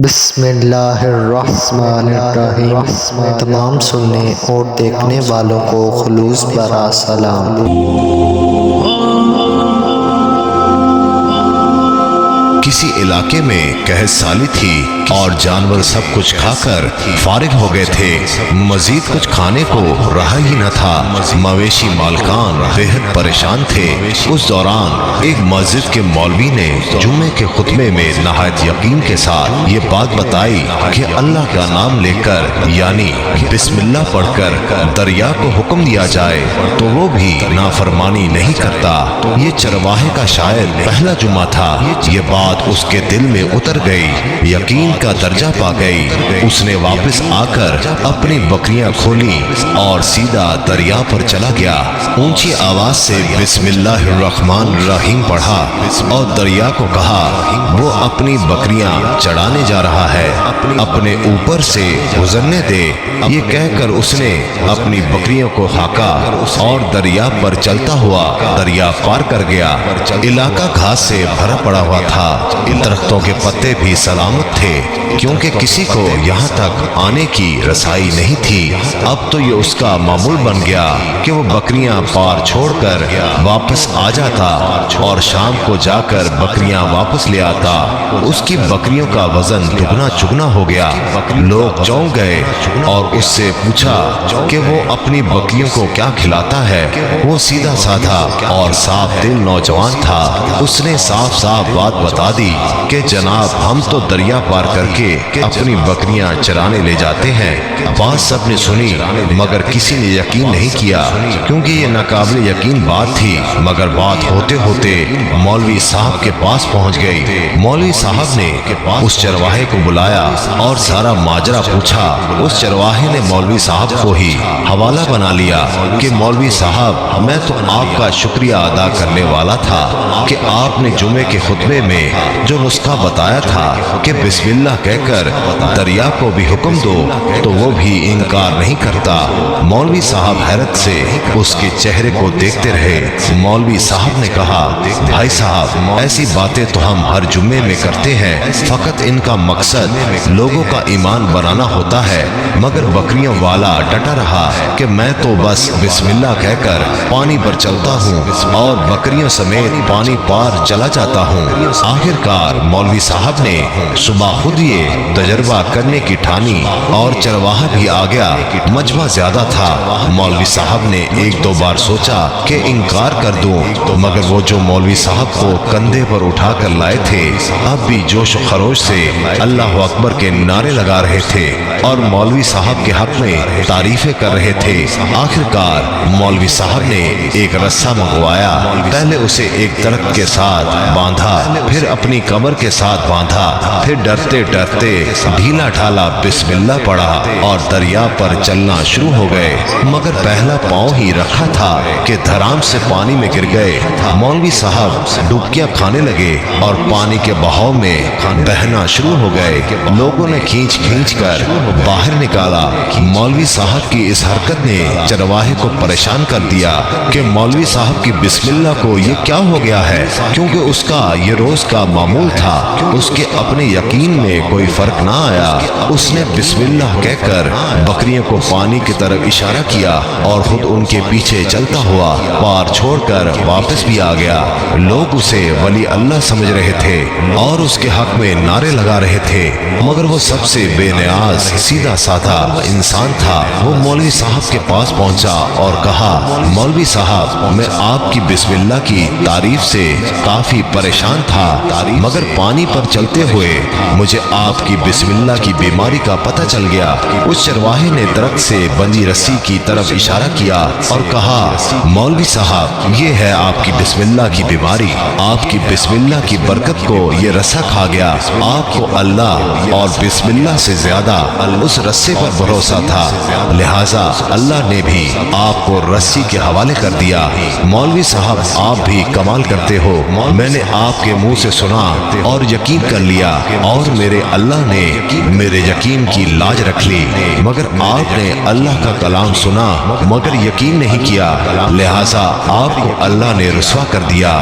بسم اللہ الرحمن الرحیم۔ تمام سننے اور دیکھنے والوں کو خلوص برا سلام۔ کسی علاقے میں قحط سالی تھی اور جانور سب کچھ کھا کر فارغ ہو گئے تھے، مزید کچھ کھانے کو رہا ہی نہ تھا۔ مویشی مالکان بےحد پریشان تھے۔ اس دوران ایک مسجد کے مولوی نے جمعے کے خطبے میں نہایت یقین کے ساتھ یہ بات بتائی کہ اللہ کا نام لے کر یعنی بسم اللہ پڑھ کر دریا کو حکم دیا جائے تو وہ بھی نافرمانی نہیں کرتا۔ یہ چرواہے کا شاید پہلا جمعہ تھا۔ یہ بات اس کے دل میں اتر گئی، یقین کا درجہ پا گئی۔ اس نے واپس آ کر اپنی بکریاں کھولی اور سیدھا دریا پر چلا گیا۔ اونچی آواز سے بسم اللہ الرحمن الرحیم پڑھا اور دریا کو کہا وہ اپنی بکریاں چڑھانے جا رہا ہے، اپنے اوپر سے گزرنے دے۔ یہ کہہ کر اس نے اپنی بکریوں کو ہاکا اور دریا پر چلتا ہوا دریا پار کر گیا۔ علاقہ گھاس سے بھرا پڑا ہوا تھا، درختوں کے پتے بھی سلامت تھے کیونکہ کسی کو یہاں تک آنے کی رسائی نہیں تھی۔ اب تو یہ اس کا معمول بن گیا کہ وہ بکریاں پار چھوڑ کر واپس آ جاتا اور شام کو جا کر بکریاں واپس لے آتا۔ اس کی بکریوں کا وزن دگنا چگنا ہو گیا۔ لوگ چونک گئے اور اس سے پوچھا کہ وہ اپنی بکریوں کو کیا کھلاتا ہے۔ وہ سیدھا سادھا اور صاف دل نوجوان تھا۔ اس نے صاف صاف بات بتا دی کہ جناب ہم تو دریا پار کر کے اپنی بکریاں چرانے لے جاتے ہیں۔ بات سب نے سنی مگر کسی نے یقین نہیں کیا کیونکہ یہ ناقابل یقین بات تھی۔ مگر بات ہوتے ہوتے مولوی صاحب کے پاس پہنچ گئی۔ مولوی صاحب نے اس چرواہے کو بلایا اور سارا ماجرا پوچھا۔ اس چرواہے نے مولوی صاحب کو ہی حوالہ بنا لیا کہ مولوی صاحب میں تو آپ کا شکریہ ادا کرنے والا تھا کہ آپ نے جمعے کے خطبے میں جو نسخہ بتایا تھا کہ بسم اللہ کہہ کر دریا کو بھی حکم دو تو وہ بھی انکار نہیں کرتا۔ مولوی صاحب حیرت سے اس کے چہرے کو دیکھتے رہے۔ مولوی صاحب نے کہا بھائی صاحب ایسی باتیں تو ہم ہر جمعے میں کرتے ہیں، فقط ان کا مقصد لوگوں کا ایمان بنانا ہوتا ہے۔ مگر بکریوں والا ڈٹا رہا کہ میں تو بس بسم اللہ کہہ کر پانی پر چلتا ہوں اور بکریوں سمیت پانی پار چلا جاتا ہوں۔ آخرکار مولوی صاحب نے صبح خود یہ تجربہ کرنے کی ٹھانی اور چرواہا بھی آ گیا۔ مجمع زیادہ تھا۔ مولوی صاحب نے ایک دو بار سوچا کہ انکار کر دوں مگر وہ جو مولوی صاحب کو کندھے پر اٹھا کر لائے تھے اب بھی جوش و خروش سے اللہ اکبر کے نعرے لگا رہے تھے اور مولوی صاحب کے حق میں تعریفیں کر رہے تھے۔ آخرکار مولوی صاحب نے ایک رسہ منگوایا، پہلے اسے ایک درخت کے ساتھ باندھا، پھر اپنی کمر کے ساتھ باندھا، پھر ڈرتے ڈرتے ڈھیلا ڈھالا بسم اللہ پڑھا اور دریا پر چلنا شروع ہو گئے۔ مگر پہلا پاؤں ہی رکھا تھا کہ دھڑام سے پانی میں گر گئے۔ مولوی صاحب ڈبکیاں کھانے لگے اور پانی کے بہاؤ میں بہنا شروع ہو گئے۔ لوگوں نے کھینچ کھینچ کر باہر نکالا۔ مولوی صاحب کی اس حرکت نے چرواہے کو پریشان کر دیا کہ مولوی صاحب کی بسم اللہ کو یہ کیا ہو گیا ہے، کیونکہ اس کا یہ روز کا معمول تھا۔ اس کے اپنے یقین میں کوئی فرق نہ آیا۔ اس نے بسم اللہ کہہ کر بکریوں کو پانی کی طرف اشارہ کیا اور خود ان کے پیچھے چلتا ہوا پار چھوڑ کر واپس بھی آ گیا۔ لوگ اسے ولی اللہ سمجھ رہے تھے اور اس کے حق میں نعرے لگا رہے تھے مگر وہ سب سے بے نیاز سیدھا سادھا انسان تھا۔ وہ مولوی صاحب کے پاس پہنچا اور کہا مولوی صاحب میں آپ کی بسم اللہ کی تعریف سے کافی پریشان تھا مگر پانی پر چلتے ہوئے مجھے آپ کی بسم اللہ کی بیماری کا پتہ چل گیا۔ اس چرواہے نے درخت سے بندھی رسی کی طرف اشارہ کیا اور کہا مولوی صاحب یہ ہے آپ کی بسم اللہ کی بیماری، آپ کی بسم اللہ کی برکت کو یہ رسا کھا گیا۔ آپ کو اللہ اور بسم اللہ سے زیادہ اس رسے پر بھروسہ تھا، لہٰذا اللہ نے بھی آپ کو رسی کے حوالے کر دیا۔ مولوی صاحب آپ بھی کمال کرتے ہو، میں نے آپ کے منہ سے سنا اور یقین کر لیا اور میرے اللہ نے میرے یقین کی لاج رکھ لی۔ مگر آپ نے اللہ کا کلام سنا مگر یقین نہیں کیا، لہٰذا آپ کو اللہ نے رسوا کر دیا۔